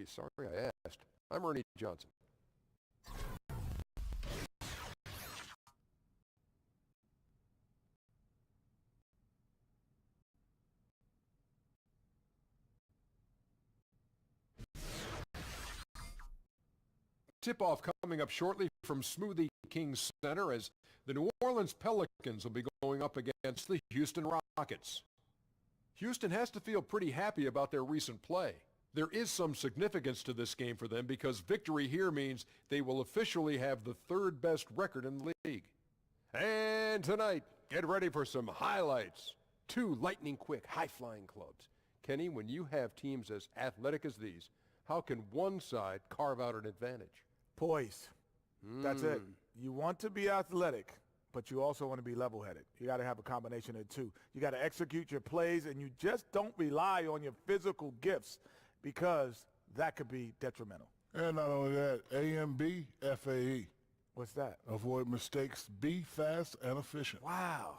Sorry I asked. I'm Ernie Johnson. Tip-off coming up shortly from Smoothie King Center as the New Orleans Pelicans will be going up against the Houston Rockets. Houston has to feel pretty happy about their recent play. There is some significance to this game for them because victory here means they will officially have the third best record in the league. And tonight, get ready for some highlights. Two lightning-quick, high-flying clubs. Kenny, when you have teams as athletic as these, how can one side carve out an advantage? Poise. That's it. You want to be athletic, but you also want to be level-headed. You got to have a combination of the two. You got to execute your plays, and you just don't rely on your physical gifts because that could be detrimental. And not only that, AMB FAE. What's that? Avoid mistakes, be fast and efficient. Wow.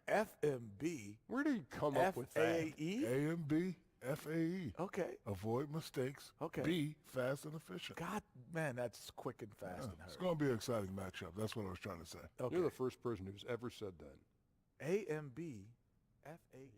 FMB. Where did he come up with that? FAE? AMB FAE. Okay. Avoid mistakes, Okay. be fast and efficient. God, man, that's quick and fast and It's hurry. going to be an exciting matchup. That's what I was trying to say. Okay. You're the first person who's ever said that. AMB FAE.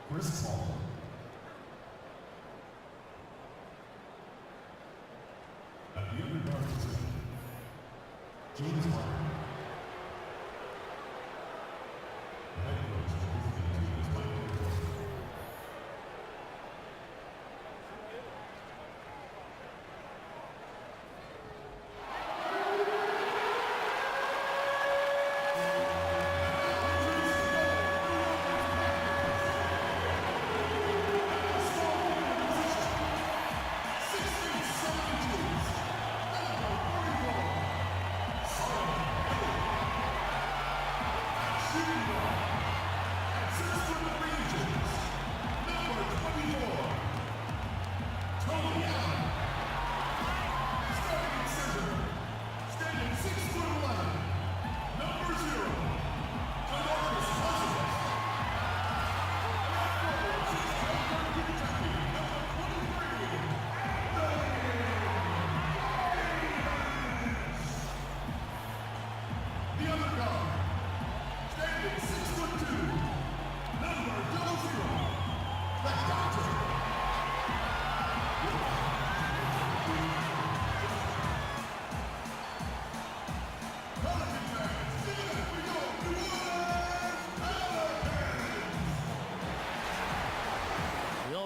Chris Paul. At the other guard position, James Harden. The head coach of the visiting team is Mike Jordan.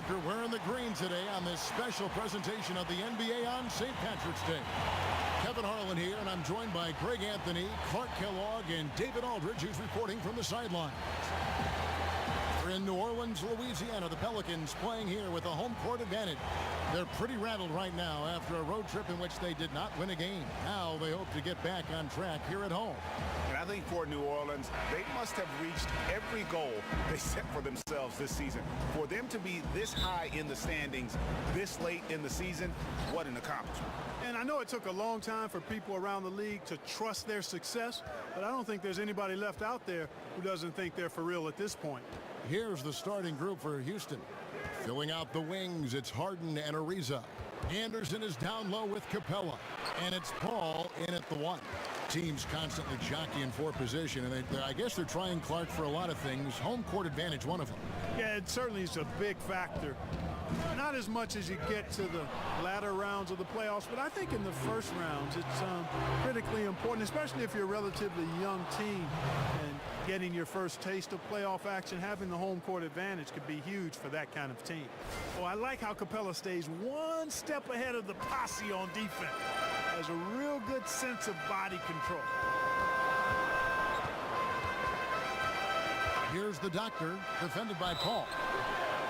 Doctor wearing the green today on this special presentation of the NBA on St. Patrick's Day. Kevin Harlan here, and I'm joined by Greg Anthony, Clark Kellogg, and David Aldridge, who's reporting from the sideline. We're in New Orleans, Louisiana. The Pelicans playing here with a home court advantage. They're pretty rattled right now after a road trip in which they did not win a game. Now they hope to get back on track here at home. And I think for New Orleans, they must have reached every goal they set for themselves this season. For them to be this high in the standings this late in the season, what an accomplishment. And I know it took a long time for people around the league to trust their success, but I don't think there's anybody left out there who doesn't think they're for real at this point. Here's the starting group for Houston. Filling out the wings, it's Harden and Ariza. Anderson is down low with Capella. And it's Paul in at the 1. Teams constantly jockeying for position, and I guess they're trying Clark for a lot of things. Home court advantage, one of them. Yeah, it certainly is a big factor. Not as much as you get to the latter rounds of the playoffs, but I think in the first rounds it's critically important, especially if you're a relatively young team and getting your first taste of playoff action. Having the home court advantage could be huge for that kind of team. Oh, I like how Capella stays one step ahead of the posse on defense. Has a real good sense of body control. Here's the Doctor, defended by Paul.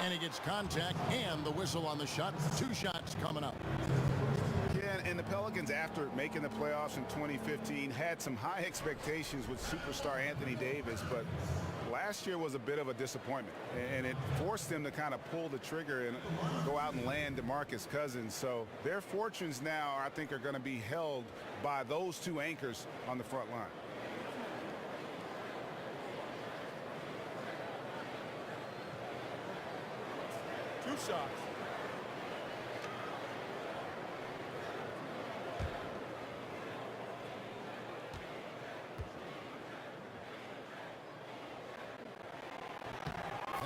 And he gets contact and the whistle on the shot. 2 shots coming up. Yeah, and the Pelicans, after making the playoffs in 2015, had some high expectations with superstar Anthony Davis, but last year was a bit of a disappointment, and it forced them to kind of pull the trigger and go out and land DeMarcus Cousins. So their fortunes now, I think, are going to be held by those 2 anchors on the front line. Shots.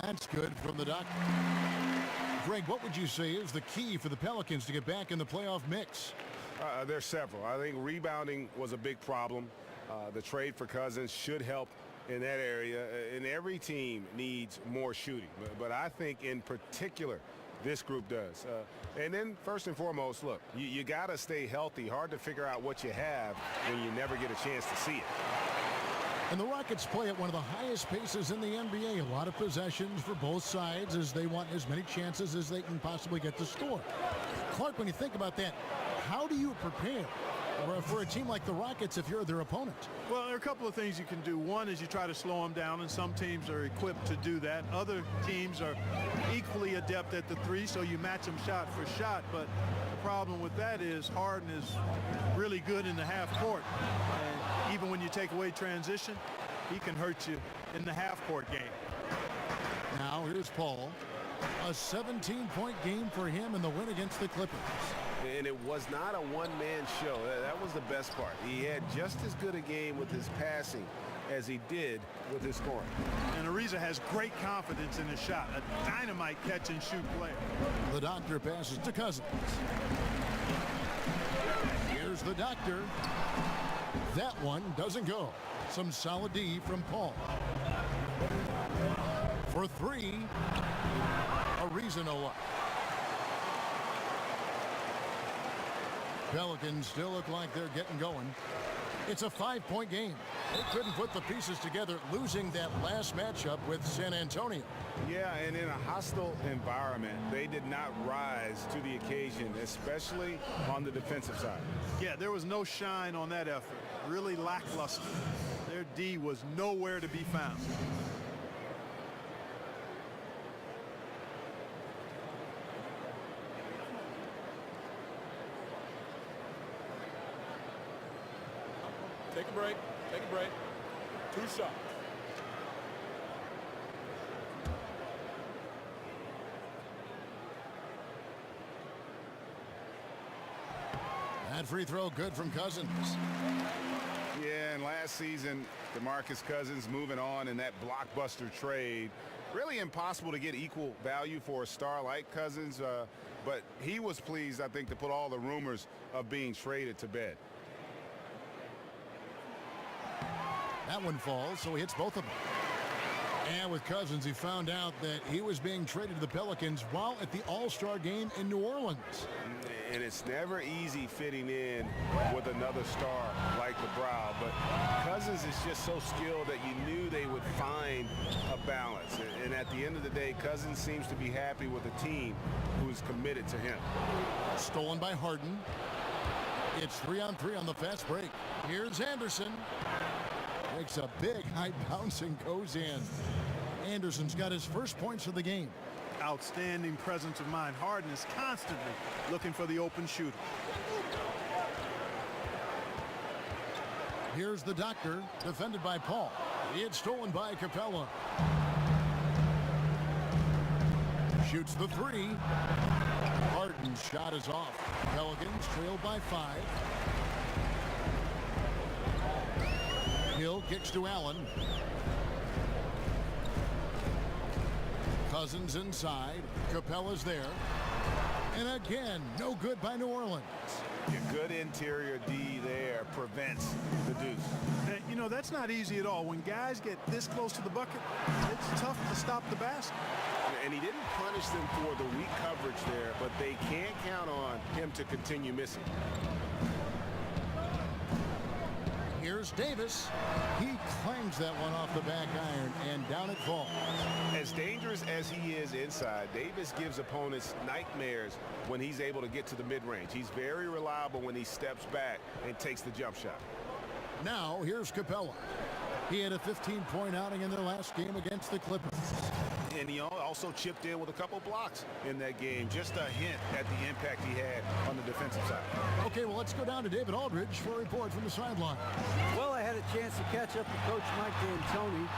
That's good from the Doctor. Greg, what would you say is the key for the Pelicans to get back in the playoff mix? There's several. I think rebounding was a big problem. The trade for Cousins should help in that area, and every team needs more shooting. But I think in particular, this group does. And then first and foremost, look, you got to stay healthy. Hard to figure out what you have when you never get a chance to see it. And the Rockets play at one of the highest paces in the NBA. A lot of possessions for both sides as they want as many chances as they can possibly get to score. Clark, when you think about that, how do you prepare for a team like the Rockets if you're their opponent? Well, there are a couple of things you can do. One is you try to slow them down, and some teams are equipped to do that. Other teams are equally adept at the 3, so you match them shot for shot. But the problem with that is Harden is really good in the half court. And even when you take away transition, he can hurt you in the half court game. Now here's Paul. A 17-point game for him in the win against the Clippers. And it was not a one-man show. That was the best part. He had just as good a game with his passing as he did with his scoring. And Ariza has great confidence in his shot. A dynamite catch-and-shoot player. The Doctor passes to Cousins. Here's the Doctor. That one doesn't go. Some solid D from Paul. For 3, Ariza no luck. Pelicans still look like they're getting going. It's a 5-point game. They couldn't put the pieces together, losing that last matchup with San Antonio. Yeah, and in a hostile environment, they did not rise to the occasion, especially on the defensive side. Yeah, there was no shine on that effort. Really lackluster. Their D was nowhere to be found. Take a break. Take a break. 2 shots. That free throw good from Cousins. Yeah, and last season, DeMarcus Cousins moving on in that blockbuster trade. Really impossible to get equal value for a star like Cousins, but he was pleased, I think, to put all the rumors of being traded to bed. That one falls, so he hits both of them. And with Cousins, he found out that he was being traded to the Pelicans while at the All-Star game in New Orleans. And it's never easy fitting in with another star like LeBron, but Cousins is just so skilled that you knew they would find a balance. And at the end of the day, Cousins seems to be happy with a team who is committed to him. Stolen by Harden. It's 3-on-3 on the fast break. Here's Anderson. Makes a big high bounce and goes in. Anderson's got his first points of the game. Outstanding presence of mind. Harden is constantly looking for the open shooter. Here's the doctor, defended by Paul. It's stolen by Capella. Shoots the three. Harden's shot is off. Pelicans trail by 5. Hill kicks to Allen. Cousins inside. Capella's there. And again, no good by New Orleans. A good interior D there prevents the deuce. You know, that's not easy at all. When guys get this close to the bucket, it's tough to stop the basket. And he didn't punish them for the weak coverage there, but they can't count on him to continue missing. Here's Davis. He clangs that one off the back iron, and down it falls. As dangerous as he is inside, Davis gives opponents nightmares when he's able to get to the mid-range. He's very reliable when he steps back and takes the jump shot. Now, here's Capella. He had a 15-point outing in their last game against the Clippers. And he also chipped in with a couple blocks in that game. Just a hint at the impact he had on the defensive side. Okay, well, let's go down to David Aldridge for a report from the sideline. Well, I had a chance to catch up with Coach Mike D'Antoni.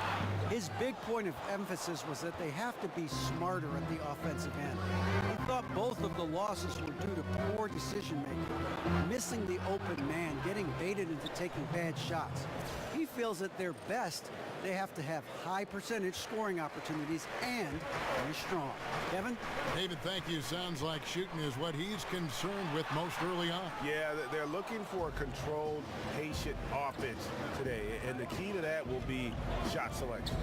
His big point of emphasis was that they have to be smarter at the offensive end. He thought both of the losses were due to poor decision-making, missing the open man, getting baited into taking bad shots. He feels at their best, they have to have high percentage scoring opportunities and very strong. Kevin? David, thank you. Sounds like shooting is what he's concerned with most early on. Yeah, they're looking for a controlled, patient offense today, and the key to that will be shot selection.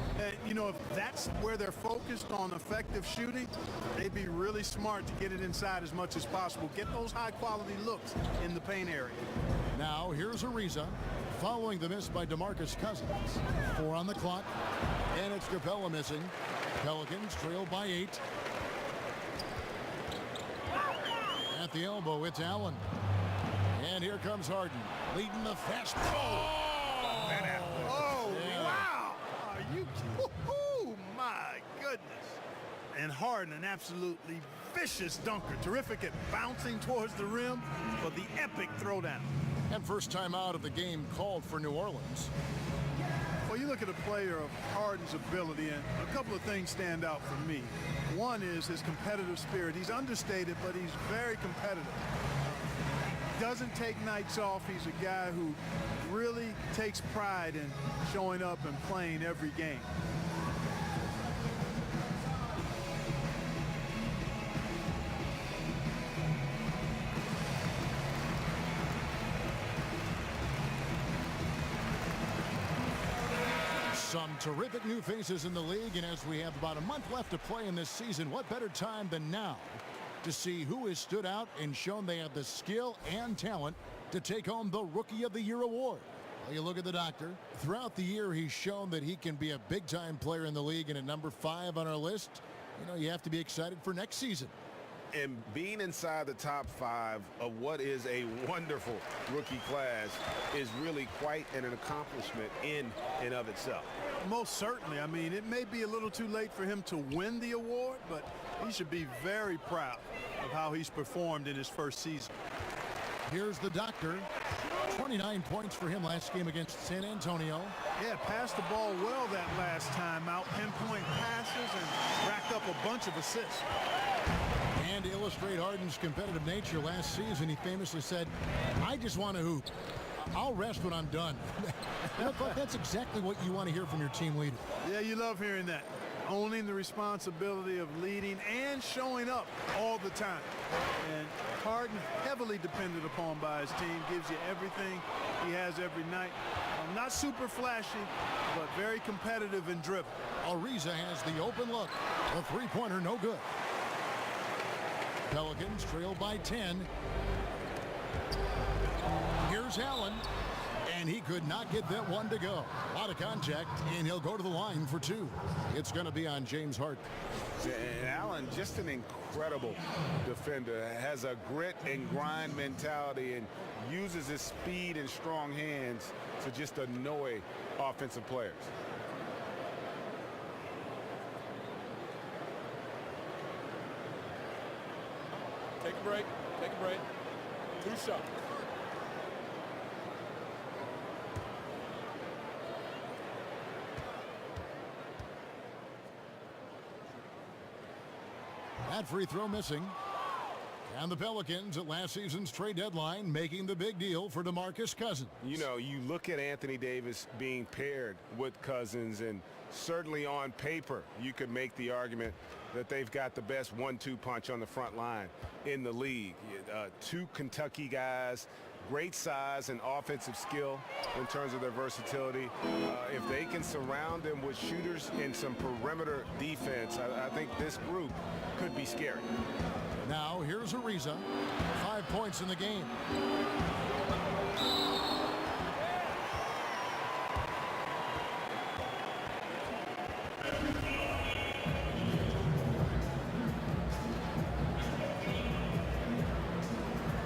You know, if that's where they're focused on effective shooting, they'd be really smart to get it inside as much as possible. Get those high-quality looks in the paint area. Now, here's Ariza following the miss by DeMarcus Cousins. 4 on the clock, and it's Capella missing. Pelicans trail by 8. At the elbow, it's Allen. And here comes Harden, leading the fast. Oh, yeah. Wow! Are you? Oh, my goodness. And Harden, an absolutely vicious dunker. Terrific at bouncing towards the rim for the epic throwdown. And first time out of the game called for New Orleans. Well, you look at a player of Harden's ability, and a couple of things stand out for me. One is his competitive spirit. He's understated, but he's very competitive. Doesn't take nights off. He's a guy who really takes pride in showing up and playing every game. Some terrific new faces in the league, and as we have about a month left to play in this season, what better time than now to see who has stood out and shown they have the skill and talent to take home the Rookie of the Year award. Well, you look at the doctor. Throughout the year, he's shown that he can be a big-time player in the league, and at number 5 on our list, you know, you have to be excited for next season. And being inside the top 5 of what is a wonderful rookie class is really quite an accomplishment in and of itself. Most certainly. I mean, it may be a little too late for him to win the award, but he should be very proud of how he's performed in his first season. Here's the doctor. 29 points for him last game against San Antonio. Yeah, passed the ball well that last time out. Pinpoint passes and racked up a bunch of assists. And to illustrate Harden's competitive nature, last season he famously said, "I just want to hoop. I'll rest when I'm done." But that's exactly what you want to hear from your team leader. Yeah, you love hearing that. owning the responsibility of leading and showing up all the time. And Harden, heavily depended upon by his team, gives you everything he has every night. Not super flashy, but very competitive and driven. Ariza has the open look. The three-pointer no good. Pelicans trail by 10. Here's Allen. And he could not get that one to go. A lot of contact, and he'll go to the line for two. It's going to be on James Harden. And Allen, just an incredible defender, has a grit and grind mentality and uses his speed and strong hands to just annoy offensive players. Take a break. Take a break. 2 shots. That free throw missing. And the Pelicans at last season's trade deadline making the big deal for DeMarcus Cousins. You know, you look at Anthony Davis being paired with Cousins, and certainly on paper you could make the argument that they've got the best 1-2 punch on the front line in the league. Two Kentucky guys, great size and offensive skill in terms of their versatility. If they can surround them with shooters and some perimeter defense, I think this group could be scary. Now here's Ariza. 5 points in the game.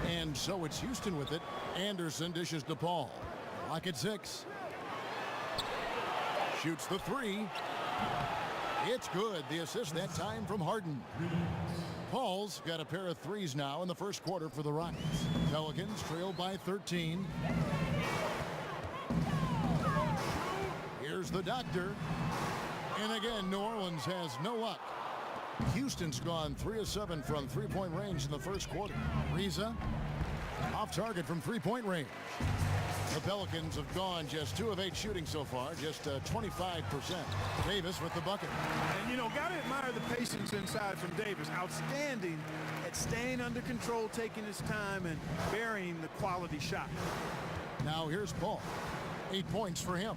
And so it's Houston with it. Anderson dishes to Paul. Lock at 6. Shoots the 3. It's good. The assist that time from Harden. Paul's got a pair of threes now in the first quarter for the Rockets. Pelicans trail by 13. Here's the doctor. And again, New Orleans has no luck. Houston's gone 3 of 7 from three-point range in the first quarter. Ariza off target from three-point range. The Pelicans have gone just 2 of 8 shooting so far, just 25%. Davis with the bucket. And, you know, got to admire the patience inside from Davis. Outstanding at staying under control, taking his time, and burying the quality shot. Now here's Paul. 8 points for him.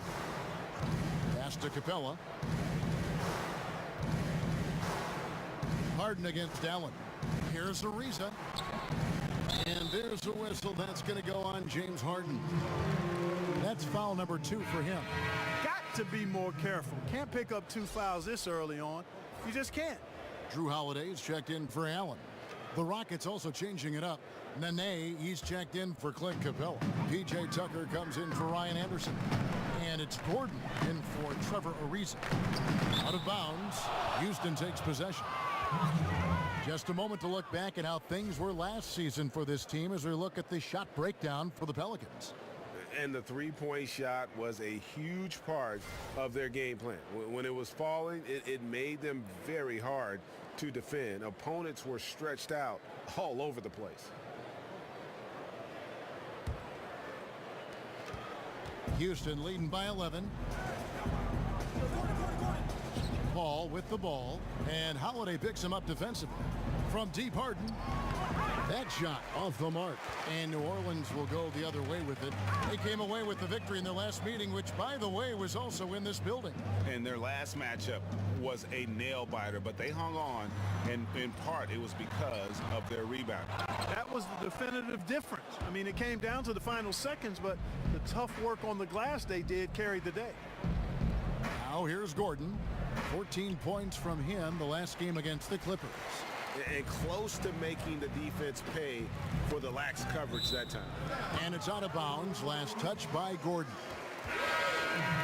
Pass to Capella. Harden against Allen. Here's Ariza. And there's a whistle. That's going to go on James Harden. That's foul number 2 for him. Got to be more careful. Can't pick up 2 fouls this early on. You just can't. Drew Holiday's checked in for Allen. The Rockets also changing it up. Nene, he's checked in for Clint Capella. P.J. Tucker comes in for Ryan Anderson. And it's Gordon in for Trevor Ariza. Out of bounds. Houston takes possession. Just a moment to look back at how things were last season for this team as we look at the shot breakdown for the Pelicans. And the three-point shot was a huge part of their game plan. When it was falling, it made them very hard to defend. Opponents were stretched out all over the place. Houston leading by 11. Paul with the ball, and Holiday picks him up defensively. From deep, Harden. That shot off the mark, and New Orleans will go the other way with it. They came away with the victory in their last meeting, which, by the way, was also in this building. And their last matchup was a nail-biter, but they hung on, and in part it was because of their rebound. That was the definitive difference. I mean, it came down to the final seconds, but the tough work on the glass they did carried the day. Now here's Gordon. 14 points from him the last game against the Clippers. And close to making the defense pay for the lax coverage that time. And it's out of bounds. Last touch by Gordon.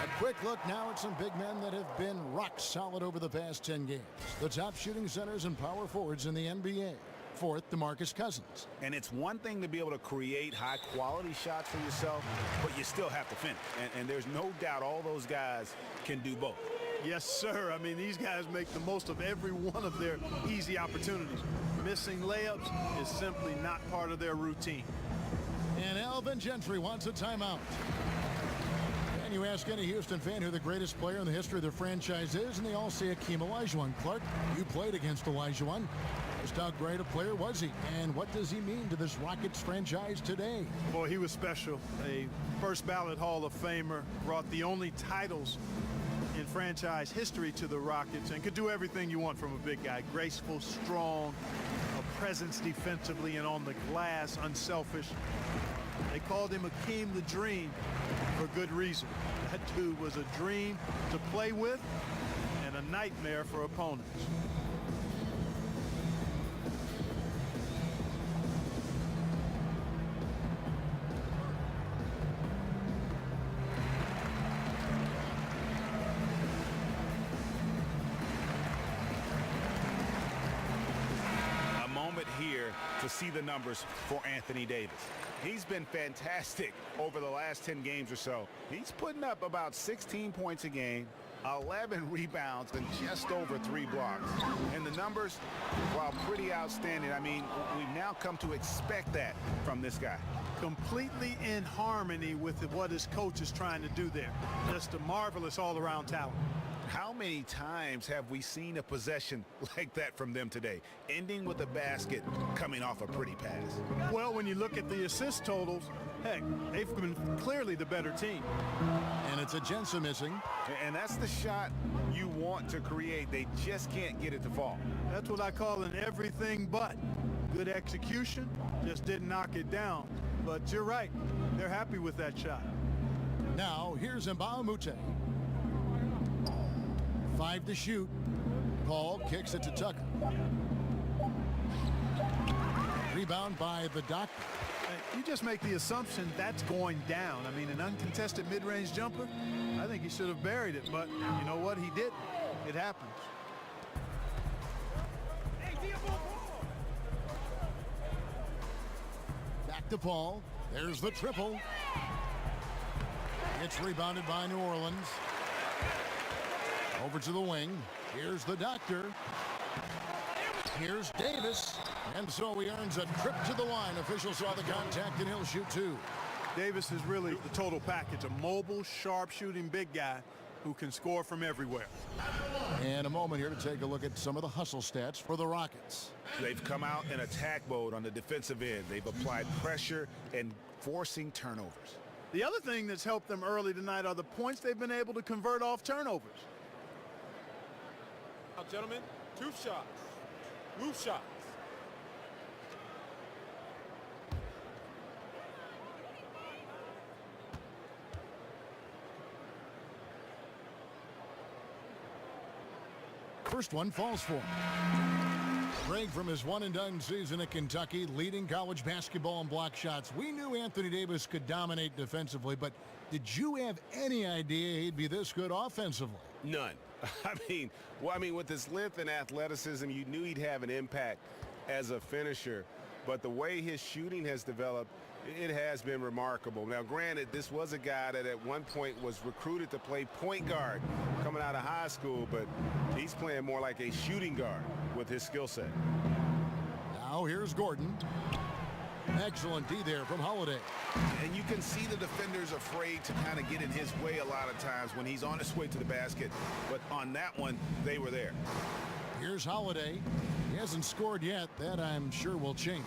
A quick look now at some big men that have been rock solid over the past 10 games. The top shooting centers and power forwards in the NBA. Fourth, DeMarcus Cousins. And it's one thing to be able to create high-quality shots for yourself, but you still have to finish. And there's no doubt all those guys can do both. Yes, sir. I mean, these guys make the most of every one of their easy opportunities. Missing layups is simply not part of their routine. And Alvin Gentry wants a timeout. And you ask any Houston fan who the greatest player in the history of their franchise is, and they all say Akeem Olajuwon. Clark, you played against Olajuwon. Just how great a player was he? And what does he mean to this Rockets franchise today? Boy, he was special. A first ballot Hall of Famer, brought the only titles in franchise history to the Rockets, and could do everything you want from a big guy. Graceful, strong, a presence defensively and on the glass, unselfish. They called him Akeem the Dream for good reason. That dude was a dream to play with and a nightmare for opponents. Here to see the numbers for Anthony Davis. He's been fantastic over the last 10 games or so. He's putting up about 16 points a game, 11 rebounds, and just over 3 blocks. And the numbers, while pretty outstanding, I mean, we've now come to expect that from this guy. Completely in harmony with what his coach is trying to do there. Just a marvelous all-around talent. How many times have we seen a possession like that from them today, ending with a basket coming off a pretty pass? Well, when you look at the assist totals, heck, they've been clearly the better team. And it's a Jensen missing. And that's the shot you want to create. They just can't get it to fall. That's what I call an everything but. Good execution, just didn't knock it down. But you're right, they're happy with that shot. Now, here's Mbamute. 5 to shoot. Paul kicks it to Tucker. Rebound by the Doctor. You just make the assumption that's going down. I mean, an uncontested mid-range jumper, I think he should have buried it, but you know what? He didn't. It happens. Back to Paul. There's the triple. It's rebounded by New Orleans. Over to the wing. Here's the Doctor. Here's Davis. And so he earns a trip to the line. Officials saw the contact, and he'll shoot 2. Davis is really the total package. A mobile, sharp-shooting big guy who can score from everywhere. And a moment here to take a look at some of the hustle stats for the Rockets. They've come out in attack mode on the defensive end. They've applied pressure and forcing turnovers. The other thing that's helped them early tonight are the points they've been able to convert off turnovers. Now, gentlemen, 2 shots. Move shots. First one falls for him. Greg, from his one-and-done season at Kentucky, leading college basketball in block shots. We knew Anthony Davis could dominate defensively, but did you have any idea he'd be this good offensively? None. I mean, with his length and athleticism, you knew he'd have an impact as a finisher. But the way his shooting has developed, it has been remarkable. Now, granted, this was a guy that at one point was recruited to play point guard coming out of high school, but he's playing more like a shooting guard with his skill set. Now here's Gordon. Excellent D there from Holiday. And you can see the defenders afraid to kind of get in his way a lot of times when he's on his way to the basket. But on that one, they were there. Here's Holiday. He hasn't scored yet. That, I'm sure, will change.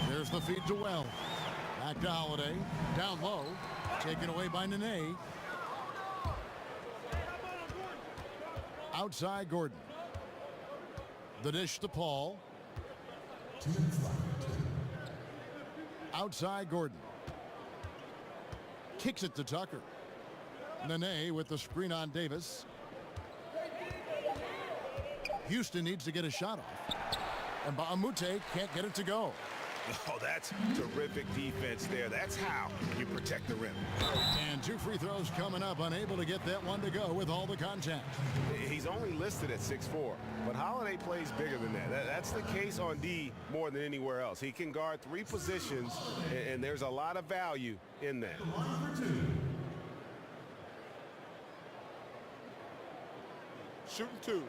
There's the feed to Wells. Back to Holiday. Down low. Taken away by Nene. Outside Gordon. The dish to Paul. Outside Gordon. Kicks it to Tucker. Nene with the screen on Davis. Houston needs to get a shot off. And Mbamute can't get it to go. Oh, that's terrific defense there. That's how you protect the rim. And 2 free throws coming up. Unable to get that one to go with all the contact. He's only listed at 6'4", but Holiday plays bigger than that. That's the case on D more than anywhere else. He can guard 3 positions, and there's a lot of value in that. Shooting 2.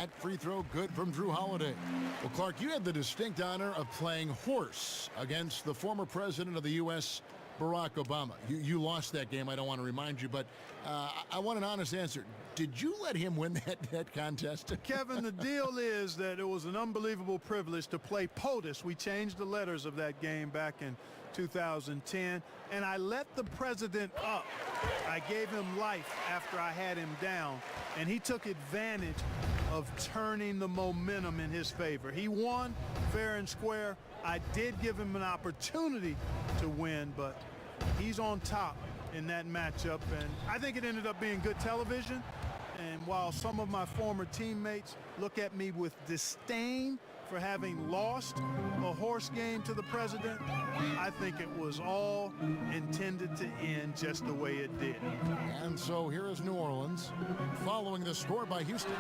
That free throw good from Drew Holiday. Well, Clark, you had the distinct honor of playing horse against the former president of the U.S., Barack Obama. You lost that game, I don't want to remind you, but I want an honest answer. Did you let him win that contest? Kevin, the deal is that it was an unbelievable privilege to play POTUS. We changed the letters of that game back in 2010, and I let the president up. I gave him life after I had him down, and he took advantage of turning the momentum in his favor. He won fair and square. I did give him an opportunity to win, but he's on top in that matchup, and I think it ended up being good television. And while some of my former teammates look at me with disdain for having lost a horse game to the president, I think it was all intended to end just the way it did. And so here is New Orleans, following the score by Houston.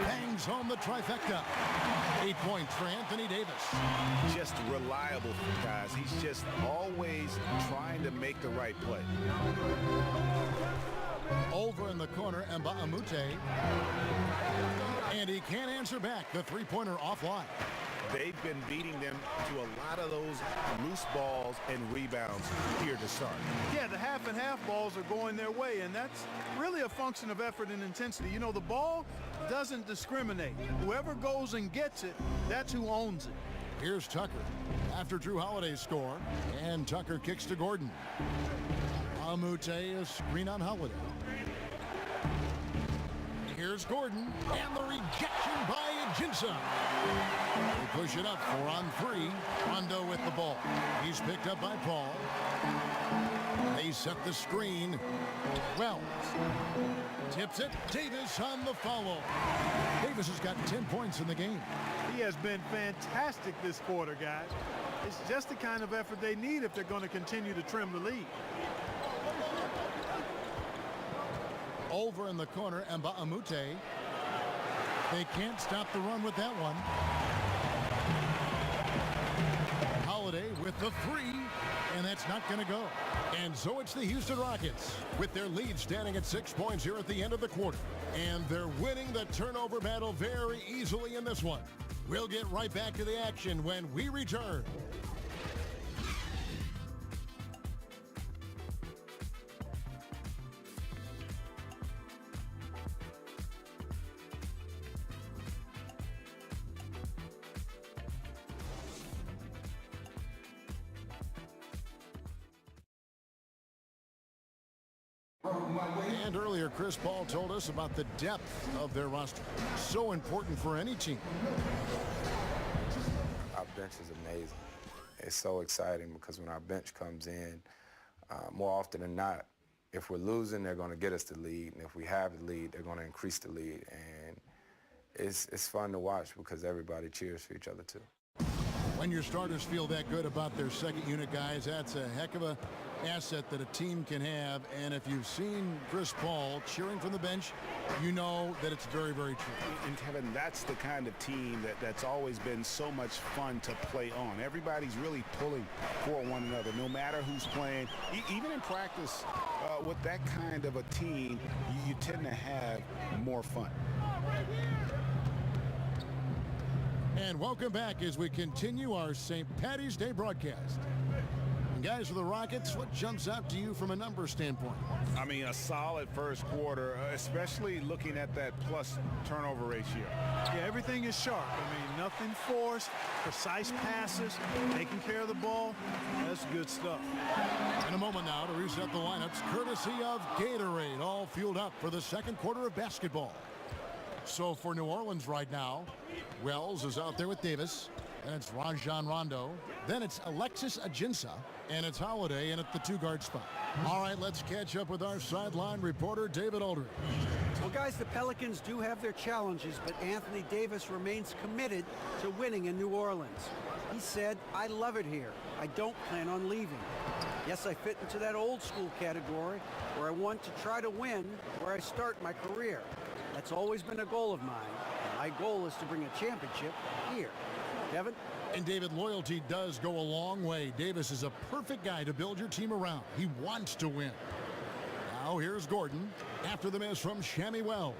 Bangs home the trifecta. 8 points for Anthony Davis. Just reliable, guys. He's just always trying to make the right play. Over in the corner, Mbamute. And he can't answer back. The three-pointer offline. They've been beating them to a lot of those loose balls and rebounds here to start. Yeah, the half and half balls are going their way, and that's really a function of effort and intensity. You know, the ball doesn't discriminate. Whoever goes and gets it, that's who owns it. Here's Tucker after Drew Holiday's score, and Tucker kicks to Gordon. Amute, a screen on Holiday. Here's Gordon, and the rejection by Jinsa. They push it up 4 on 3. Rondo with the ball. He's picked up by Paul. They set the screen. Wells tips it. Davis on the follow. Davis has got 10 points in the game. He has been fantastic this quarter, guys. It's just the kind of effort they need if they're going to continue to trim the lead. Over in the corner, Mbamute. They can't stop the run with that one. Holiday with the 3, and that's not going to go. And so it's the Houston Rockets with their lead standing at 6 points here at the end of the quarter. And they're winning the turnover battle very easily in this one. We'll get right back to the action when we return. And earlier, Chris Paul told us about the depth of their roster. So important for any team. Our bench is amazing. It's so exciting because when our bench comes in, more often than not, if we're losing, they're going to get us the lead. And if we have the lead, they're going to increase the lead. And it's fun to watch because everybody cheers for each other, too. When your starters feel that good about their second unit guys, that's a heck of a asset that a team can have. And if you've seen Chris Paul cheering from the bench, you know that it's very, very true. And Kevin, that's the kind of team that's always been so much fun to play on. Everybody's really pulling for one another, no matter who's playing. Even in practice, with that kind of a team, you tend to have more fun. And welcome back as we continue our St. Paddy's Day broadcast. And guys, for the Rockets, what jumps out to you from a number standpoint? I mean, a solid first quarter, especially looking at that plus turnover ratio. Yeah, everything is sharp. I mean, nothing forced, precise passes, taking care of the ball. That's good stuff. In a moment now to reset the lineups, courtesy of Gatorade, all fueled up for the second quarter of basketball. So for New Orleans right now, Wells is out there with Davis, and it's Rajon Rondo. Then it's Alexis Ajinça, and it's Holiday in at the 2-guard spot. All right, let's catch up with our sideline reporter, David Aldridge. Well, guys, the Pelicans do have their challenges, but Anthony Davis remains committed to winning in New Orleans. He said, "I love it here. I don't plan on leaving. Yes, I fit into that old school category where I want to try to win where I start my career. That's always been a goal of mine. My goal is to bring a championship here." Kevin? And David, loyalty does go a long way. Davis is a perfect guy to build your team around. He wants to win. Now here's Gordon after the miss from Shammy Wells.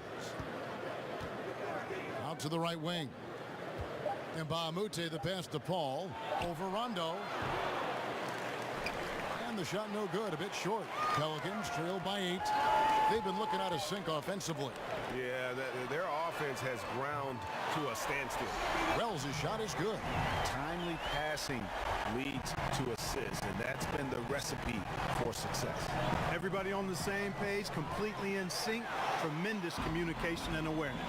Out to the right wing. And Bahamute, the pass to Paul. Over Rondo. And the shot no good, a bit short. Pelicans trail by 8. They've been looking out of sync offensively. Yeah, their offense has ground to a standstill. Wells' shot is good. Timely passing leads to assists, and that's been the recipe for success. Everybody on the same page, completely in sync, tremendous communication and awareness.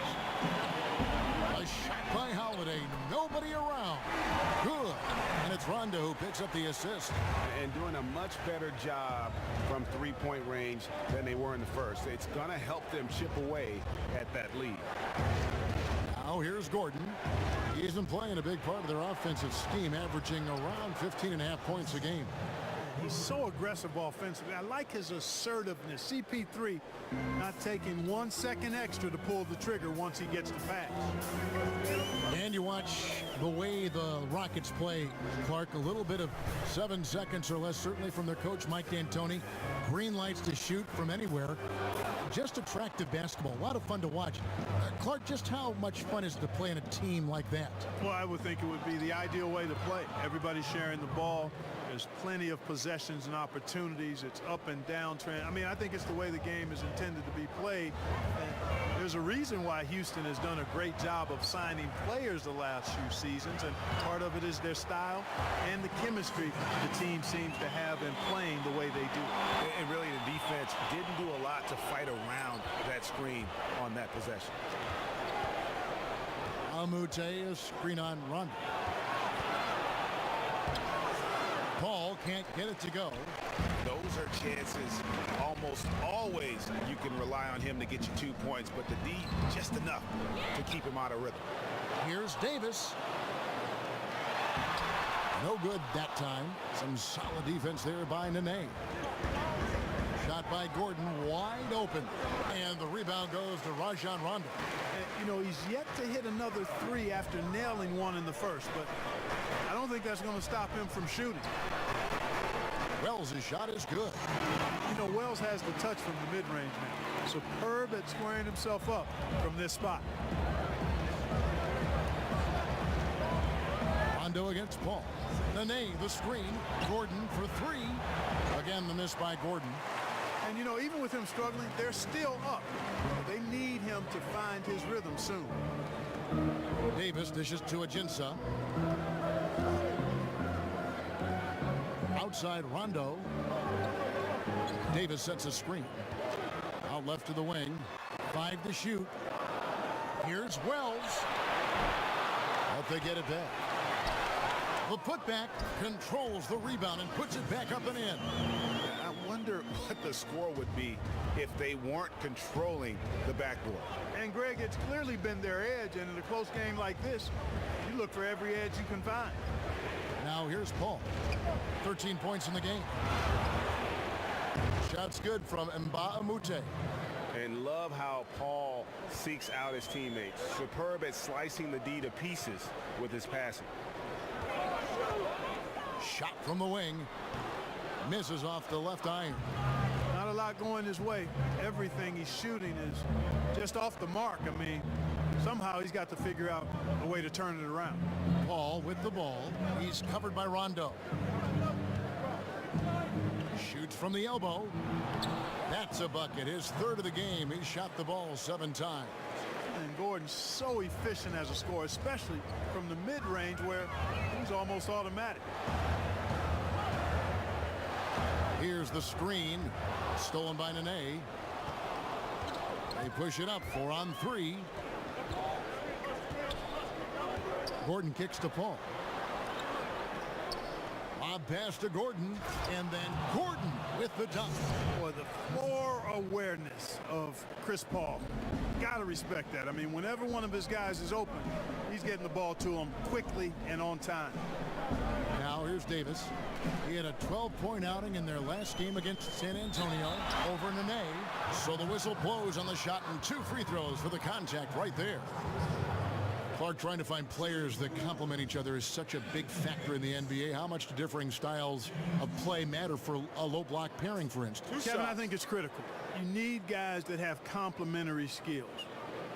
A shot by Holiday, nobody around. Good. And it's Rondo who picks up the assist. And doing a much better job from three-point range than they were in the first. It's going to help them chip away at that lead. Now here's Gordon. He's been playing a big part of their offensive scheme, averaging around 15.5 points a game. He's so aggressive offensively. I like his assertiveness. CP3 not taking 1 second extra to pull the trigger once he gets the pass. And you watch the way the Rockets play, Clark, a little bit of 7 seconds or less, certainly from their coach, Mike D'Antoni. Green lights to shoot from anywhere. Just attractive basketball. A lot of fun to watch. Clark, just how much fun is it to play in a team like that? Well, I would think it would be the ideal way to play. Everybody sharing the ball. There's plenty of possessions and opportunities. It's up and down trend. I mean, I think it's the way the game is intended to be played. And there's a reason why Houston has done a great job of signing players the last few seasons, and part of it is their style and the chemistry the team seems to have in playing the way they do. And really, the defense didn't do a lot to fight around that screen on that possession. Amute, a screen on Rondo. Paul can't get it to go. Those are chances almost always you can rely on him to get you 2 points, but the D just enough to keep him out of rhythm. Here's Davis. No good that time. Some solid defense there by Nene. Shot by Gordon, wide open. And the rebound goes to Rajon Rondo. You know, he's yet to hit another 3 after nailing 1 in the first, but I don't think that's going to stop him from shooting. Wells' shot is good. You know, Wells has the touch from the mid-range now. Superb at squaring himself up from this spot. Rondo against Paul. Nene, the screen. Gordon for 3. Again, the miss by Gordon. And, you know, even with him struggling, they're still up. They need him to find his rhythm soon. Davis dishes to Ajinça. Outside Rondo. Davis sets a screen. Out left to the wing. 5 to shoot. Here's Wells. But they get it back. The putback controls the rebound and puts it back up and in. I wonder what the score would be if they weren't controlling the backboard. And, Greg, it's clearly been their edge, and in a close game like this, you look for every edge you can find. Now here's Paul. 13 points in the game. Shots good from Mbamute. And love how Paul seeks out his teammates. Superb at slicing the D to pieces with his passing. Shot from the wing. Misses off the left iron. Not a lot going his way. Everything he's shooting is just off the mark. I mean, somehow he's got to figure out a way to turn it around. Paul with the ball. He's covered by Rondo. Shoots from the elbow. That's a bucket. His 3rd of the game. He shot the ball 7 times. And Gordon's so efficient as a scorer, especially from the mid-range where he's almost automatic. Here's the screen. Stolen by Nene. They push it up. 4 on 3. Gordon kicks to Paul. Lob pass to Gordon, and then Gordon with the dunk. Boy, the floor awareness of Chris Paul. Got to respect that. I mean, whenever one of his guys is open, he's getting the ball to him quickly and on time. Now here's Davis. He had a 12-point outing in their last game against San Antonio over Nene. So the whistle blows on the shot and 2 free throws for the contact right there. Clark, trying to find players that complement each other is such a big factor in the NBA. How much do differing styles of play matter for a low block pairing, for instance? Kevin, I think it's critical. You need guys that have complementary skills.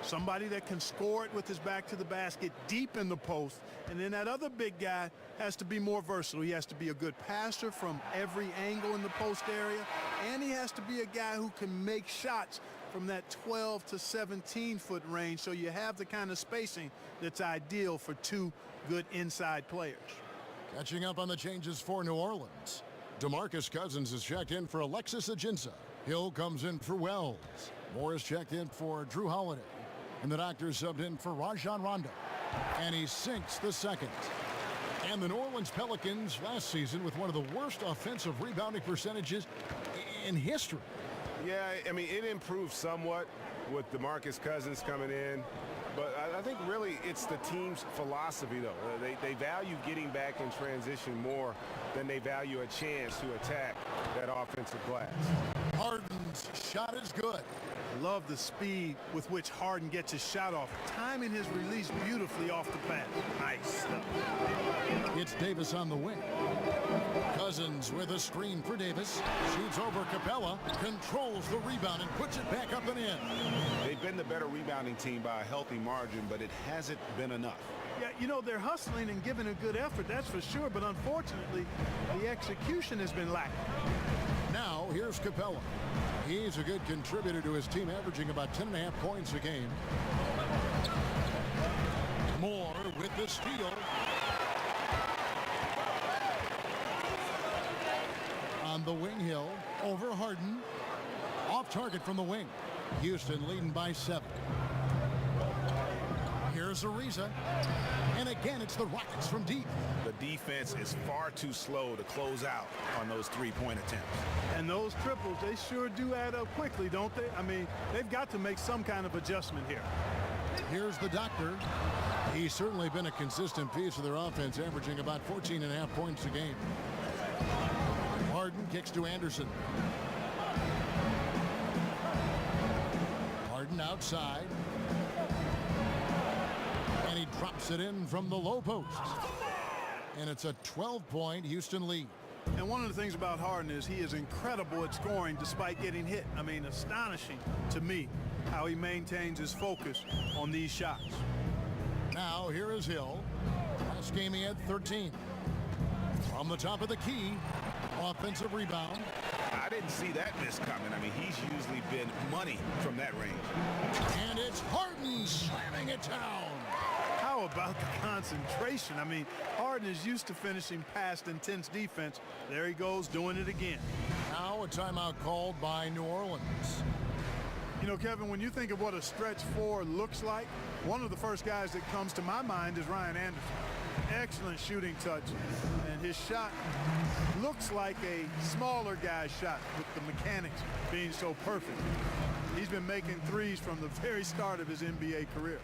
somebody that can score it with his back to the basket deep in the post. And then that other big guy has to be more versatile. He has to be a good passer from every angle in the post area, and he has to be a guy who can make shots from that 12 to 17-foot range, so you have the kind of spacing that's ideal for two good inside players. Catching up on the changes for New Orleans. DeMarcus Cousins is checked in for Alexis Ajinça. Hill comes in for Wells. Morris checked in for Drew Holiday. And the Doctor subbed in for Rajon Rondo. And he sinks the second. And the New Orleans Pelicans last season with one of the worst offensive rebounding percentages in history. Yeah, I mean, it improved somewhat with DeMarcus Cousins coming in. But I think really it's the team's philosophy, though. They value getting back in transition more than they value a chance to attack that offensive glass. Harden's shot is good. Love the speed with which Harden gets his shot off, timing his release beautifully off the pass. Nice stuff. It's Davis on the wing. Cousins with a screen for Davis. Shoots over Capella, controls the rebound and puts it back up and in. They've been the better rebounding team by a healthy margin, but it hasn't been enough. Yeah, you know, they're hustling and giving a good effort, that's for sure, but unfortunately, the execution has been lacking. Now, here's Capella. He's a good contributor to his team, averaging about 10.5 points a game. Moore with the steal. On the wing, Hill over Harden. Off target from the wing. Houston leading by 7. Here's Ariza. And again, it's the Rockets from deep. The defense is far too slow to close out on those three-point attempts. And those triples, they sure do add up quickly, don't they? I mean, they've got to make some kind of adjustment here. Here's the Doctor. He's certainly been a consistent piece of their offense, averaging about 14.5 points a game. Harden kicks to Anderson. Harden outside. And he drops it in from the low post. And it's a 12-point Houston lead. And one of the things about Harden is he is incredible at scoring despite getting hit. I mean, astonishing to me how he maintains his focus on these shots. Now here is Hill. Last game he had 13. From the top of the key, offensive rebound. I didn't see that miss coming. I mean, he's usually been money from that range. And it's Harden slamming it down. How about the concentration? I mean, Harden is used to finishing past intense defense. There he goes, doing it again. Now a timeout called by New Orleans. You know, Kevin, when you think of what a stretch 4 looks like, one of the first guys that comes to my mind is Ryan Anderson. Excellent shooting touch, and his shot looks like a smaller guy's shot with the mechanics being so perfect. He's been making threes from the very start of his NBA career.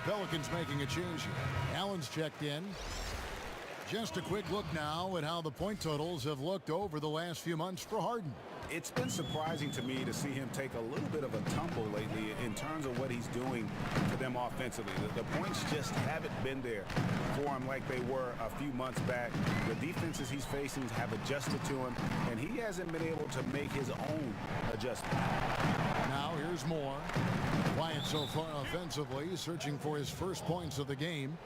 Pelicans making a change here. Allen's checked in. Just a quick look now at how the point totals have looked over the last few months for Harden. It's been surprising to me to see him take a little bit of a tumble lately in terms of what he's doing to them offensively. The points just haven't been there for him like they were a few months back. The defenses he's facing have adjusted to him, and he hasn't been able to make his own adjustment. Now here's Moore. Quiet so far offensively, searching for his first points of the game.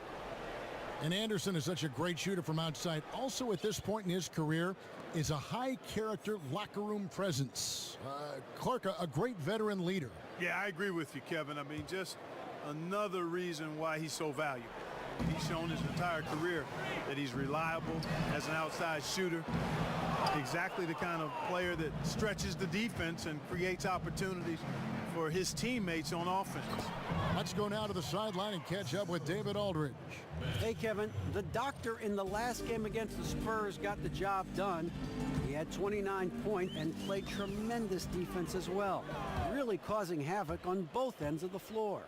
And Anderson is such a great shooter from outside. Also at this point in his career is a high-character locker room presence. Clark, a great veteran leader. Yeah, I agree with you, Kevin. I mean, just another reason why he's so valuable. He's shown his entire career that he's reliable as an outside shooter. Exactly the kind of player that stretches the defense and creates opportunities for his teammates on offense. Let's go now to the sideline and catch up with David Aldridge. Hey, Kevin, the doctor in the last game against the Spurs got the job done. He had 29 points and played tremendous defense as well, really causing havoc on both ends of the floor.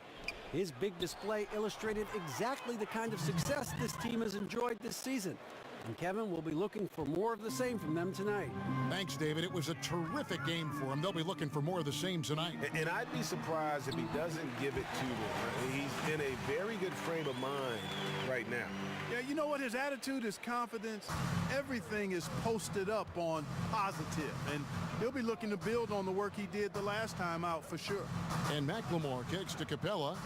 His big display illustrated exactly the kind of success this team has enjoyed this season. And Kevin will be looking for more of the same from them tonight. Thanks, David. It was a terrific game for him. They'll be looking for more of the same tonight. And I'd be surprised if he doesn't give it to them. He's in a very good frame of mind right now. Yeah, you know what? His attitude, his confidence, everything is posted up on positive. And he'll be looking to build on the work he did the last time out for sure. And McLemore kicks to Capella.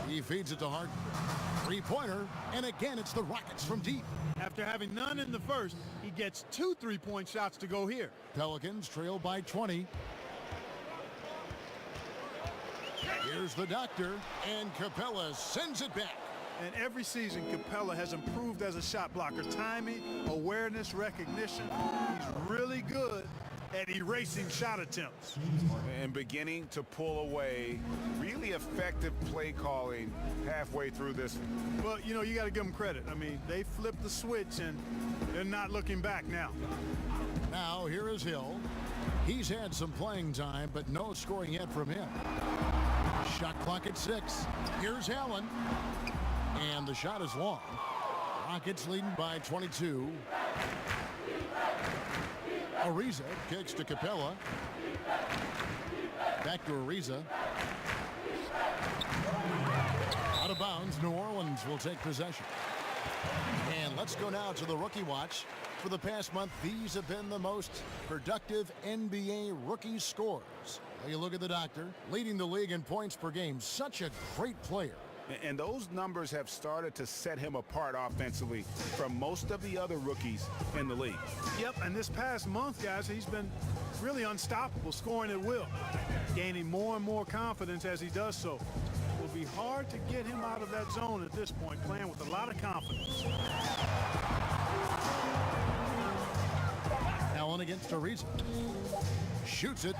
He feeds it to Hart. Three-pointer, and again it's the Rockets from deep. After having none in the first, he gets 2 3-point shots to go here. Pelicans trail by 20. Here's the doctor, and Capella sends it back. And every season, Capella has improved as a shot blocker. Timing, awareness, recognition. He's really good at erasing shot attempts. And beginning to pull away. Really effective play calling halfway through this one. Well, you know, you got to give them credit. I mean, they flipped the switch, and they're not looking back now. Now, here is Hill. He's had some playing time, but no scoring yet from him. Shot clock at 6. Here's Allen. And the shot is long. Rockets leading by 22. Ariza kicks to Capella. Back to Ariza. Out of bounds, New Orleans will take possession. And let's go now to the rookie watch. For the past month, these have been the most productive NBA rookie scorers. Well, you look at the doctor, leading the league in points per game. Such a great player. And those numbers have started to set him apart offensively from most of the other rookies in the league. Yep, and this past month, guys, he's been really unstoppable, scoring at will, gaining more and more confidence as he does so. It will be hard to get him out of that zone at this point, playing with a lot of confidence. Allen against Ariza. Shoots it.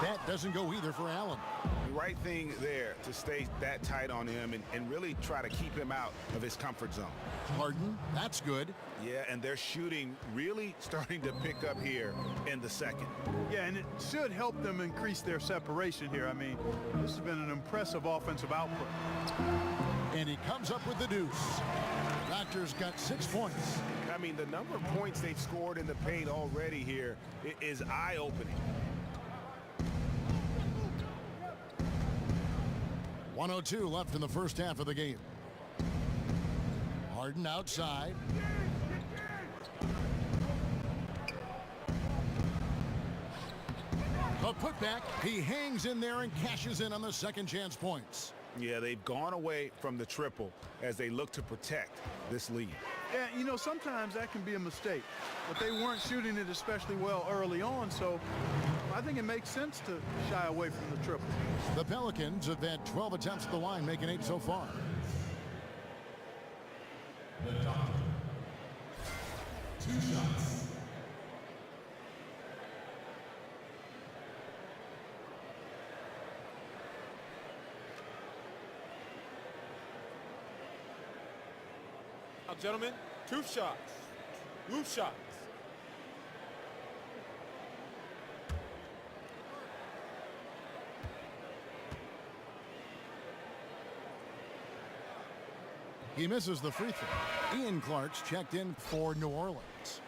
That doesn't go either for Allen. The right thing there to stay that tight on him and really try to keep him out of his comfort zone. Harden, that's good. Yeah, and their shooting really starting to pick up here in the second. Yeah, and it should help them increase their separation here. I mean, this has been an impressive offensive output. And he comes up with the deuce. Doctor's got 6 points. I mean, the number of points they've scored in the paint already here is eye-opening. 1:02 left in the first half of the game. Harden outside. A putback. He hangs in there and cashes in on the second chance points. Yeah, they've gone away from the triple as they look to protect this lead. Yeah, you know, sometimes that can be a mistake, but they weren't shooting it especially well early on, so I think it makes sense to shy away from the triple. The Pelicans have had 12 attempts at the line, making 8 so far. The doctor. 2 shots. Now, gentlemen, 2 shots. Loose shots. He misses the free throw. Ian Clark's checked in for New Orleans.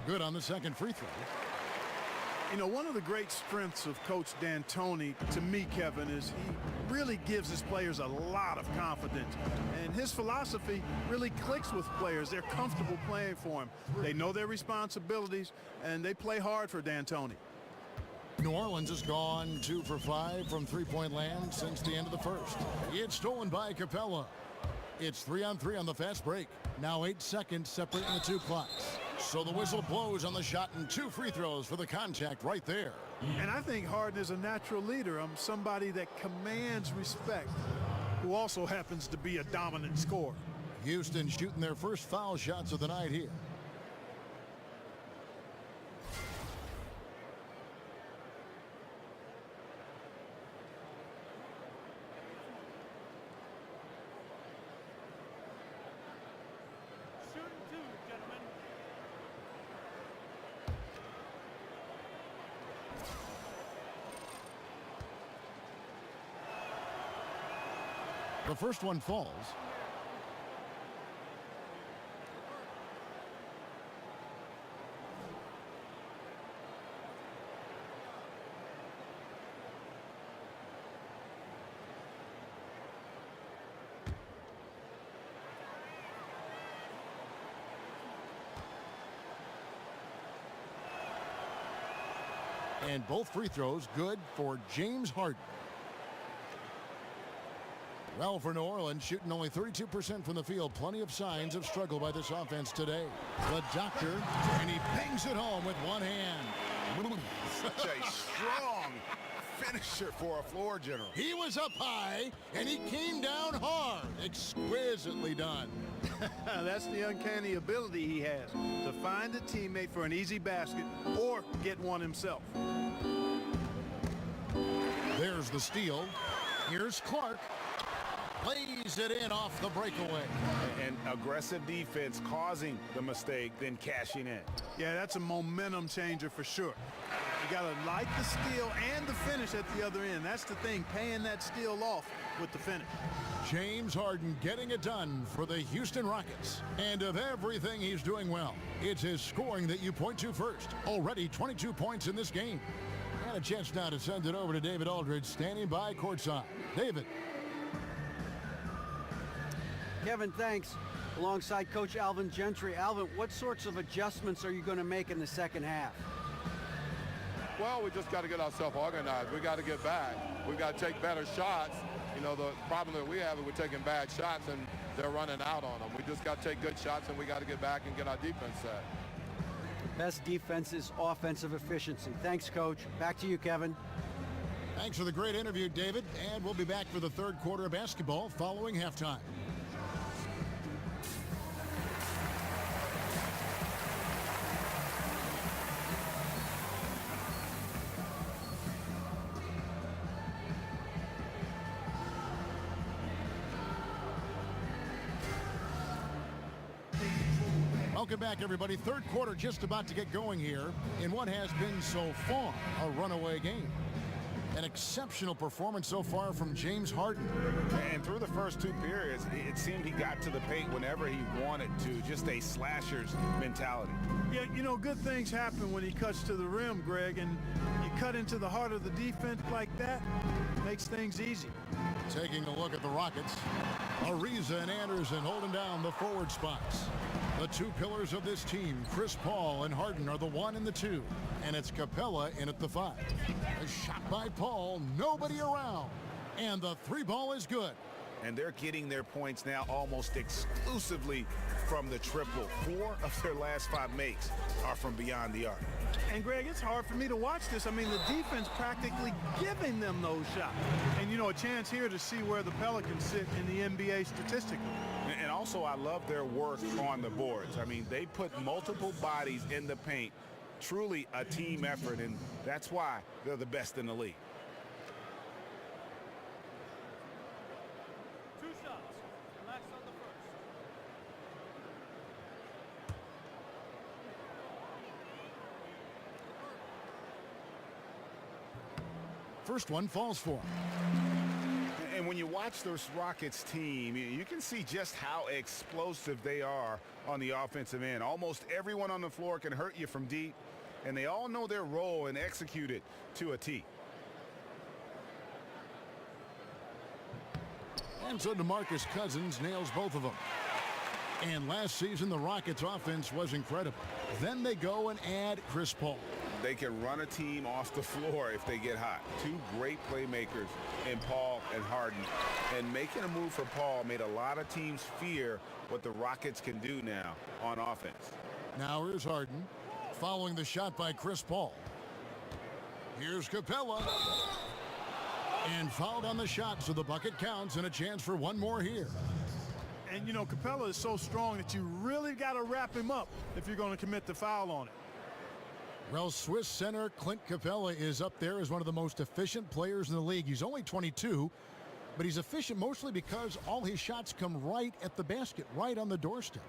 Good on the second free throw. You know, one of the great strengths of Coach D'Antoni, to me, Kevin, is he really gives his players a lot of confidence. And his philosophy really clicks with players. They're comfortable playing for him. They know their responsibilities, and they play hard for D'Antoni. New Orleans has gone 2 for 5 from three-point land since the end of the first. It's stolen by Capella. It's 3-on-3 on the fast break. Now 8 seconds separating the two clocks. So the whistle blows on the shot and 2 free throws for the contact right there. And I think Harden is a natural leader. Somebody that commands respect, who also happens to be a dominant scorer. Houston shooting their first foul shots of the night here. The first one falls. And both free throws good for James Harden. Well, for New Orleans, shooting only 32% from the field. Plenty of signs of struggle by this offense today. The doctor, and he bangs it home with one hand. Such a strong finisher for a floor general. He was up high, and he came down hard. Exquisitely done. That's the uncanny ability he has to find a teammate for an easy basket or get one himself. There's the steal. Here's Clark. Plays it in off the breakaway. And aggressive defense causing the mistake, then cashing in. Yeah, that's a momentum changer for sure. You got to like the steal and the finish at the other end. That's the thing, paying that steal off with the finish. James Harden getting it done for the Houston Rockets. And of everything he's doing well, it's his scoring that you point to first. Already 22 points in this game. And a chance now to send it over to David Aldridge, standing by courtside. David. Kevin, thanks. Alongside Coach Alvin Gentry. Alvin, what sorts of adjustments are you going to make in the second half? Well, we just got to get ourselves organized. We got to get back. We got to take better shots. You know, the problem that we have is we're taking bad shots and they're running out on them. We just got to take good shots and we got to get back and get our defense set. Best defense is offensive efficiency. Thanks, Coach. Back to you, Kevin. Thanks for the great interview, David. And we'll be back for the third quarter of basketball following halftime. Welcome back, everybody. Third quarter just about to get going here in what has been so far a runaway game. An exceptional performance so far from James Harden. And through the first 2 periods, it seemed he got to the paint whenever he wanted to. Just a slasher's mentality. Yeah, you know, good things happen when he cuts to the rim, Greg, and you cut into the heart of the defense like that, makes things easy. Taking a look at the Rockets, Ariza and Anderson holding down the forward spots. The 2 pillars of this team, Chris Paul and Harden, are the 1 and the 2. And it's Capella in at the 5. A shot by Paul, nobody around. And the 3 ball is good. And they're getting their points now almost exclusively from the triple. 4 of their last 5 makes are from beyond the arc. And Greg, it's hard for me to watch this. I mean, the defense practically giving them those shots. And, you know, a chance here to see where the Pelicans sit in the NBA statistically. And also, I love their work on the boards. I mean, they put multiple bodies in the paint. Truly a team effort, and that's why they're the best in the league. 2 shots. Relax on the First one falls for him. And when you watch this Rockets team, you can see just how explosive they are on the offensive end. Almost everyone on the floor can hurt you from deep, and they all know their role and execute it to a T. And so DeMarcus Cousins nails both of them. And last season, the Rockets offense was incredible. Then they go and add Chris Paul. they can run a team off the floor if they get hot. Two great playmakers in Paul and Harden. And making a move for Paul made a lot of teams fear what the Rockets can do now on offense. Now here's Harden following the shot by Chris Paul. Here's Capella. And fouled on the shot, so the bucket counts and a chance for one more here. And, you know, Capella is so strong that you really got to wrap him up if you're going to commit the foul on it. Well, Swiss center Clint Capella is up there as one of the most efficient players in the league. He's only 22, but he's efficient mostly because all his shots come right at the basket, right on the doorstep.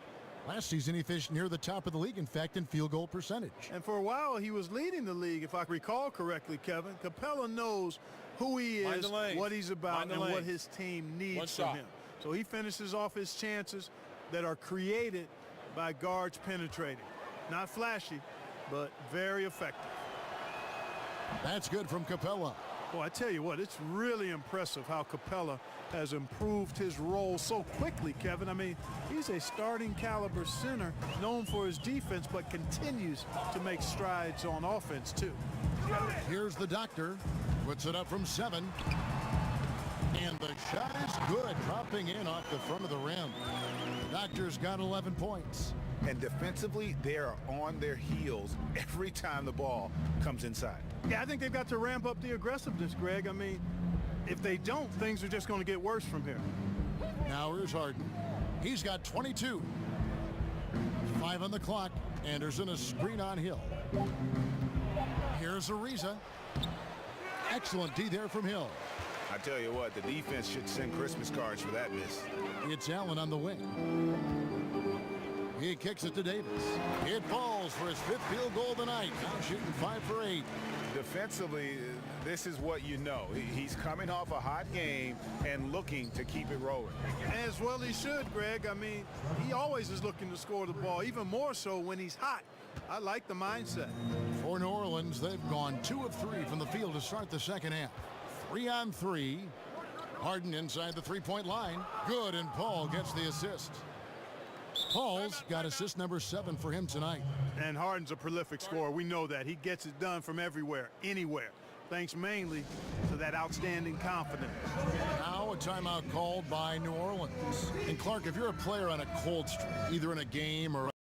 Last season, he finished near the top of the league, in fact, in field goal percentage. And for a while, he was leading the league, if I recall correctly, Kevin. Capella knows who he is, what he's about, and what his team needs from him. So he finishes off his chances that are created by guards penetrating. Not flashy, but very effective. That's good from Capella. Well, I tell you what, it's really impressive how Capella has improved his role so quickly, Kevin. I mean, he's a starting caliber center known for his defense, but continues to make strides on offense, too. Here's the doctor. Puts it up from 7. And the shot is good, dropping in off the front of the rim. The Doctor's got 11 points. And defensively, they are on their heels every time the ball comes inside. Yeah, I think they've got to ramp up the aggressiveness, Greg. I mean, if they don't, things are just going to get worse from here. Now here's Harden. He's got 22. 5 on the clock. Anderson a screen on Hill. Here's Ariza. Excellent D there from Hill. I tell you what, the defense should send Christmas cards for that miss. It's Allen on the wing. He kicks it to Davis. It falls for his 5th field goal tonight. Now shooting 5 for 8. Defensively, this is what you know. He's coming off a hot game and looking to keep it rolling. As well he should, Greg. I mean, he always is looking to score the ball, even more so when he's hot. I like the mindset. For New Orleans, they've gone 2 of 3 from the field to start the second half. 3 on 3. Harden inside the 3-point line. Good, and Paul gets the assist. Paul's got assist number 7 for him tonight. And Harden's a prolific scorer. We know that. He gets it done from everywhere, anywhere, thanks mainly to that outstanding confidence. Now a timeout called by New Orleans. And Clark, if you're a player on a cold streak, either in a game or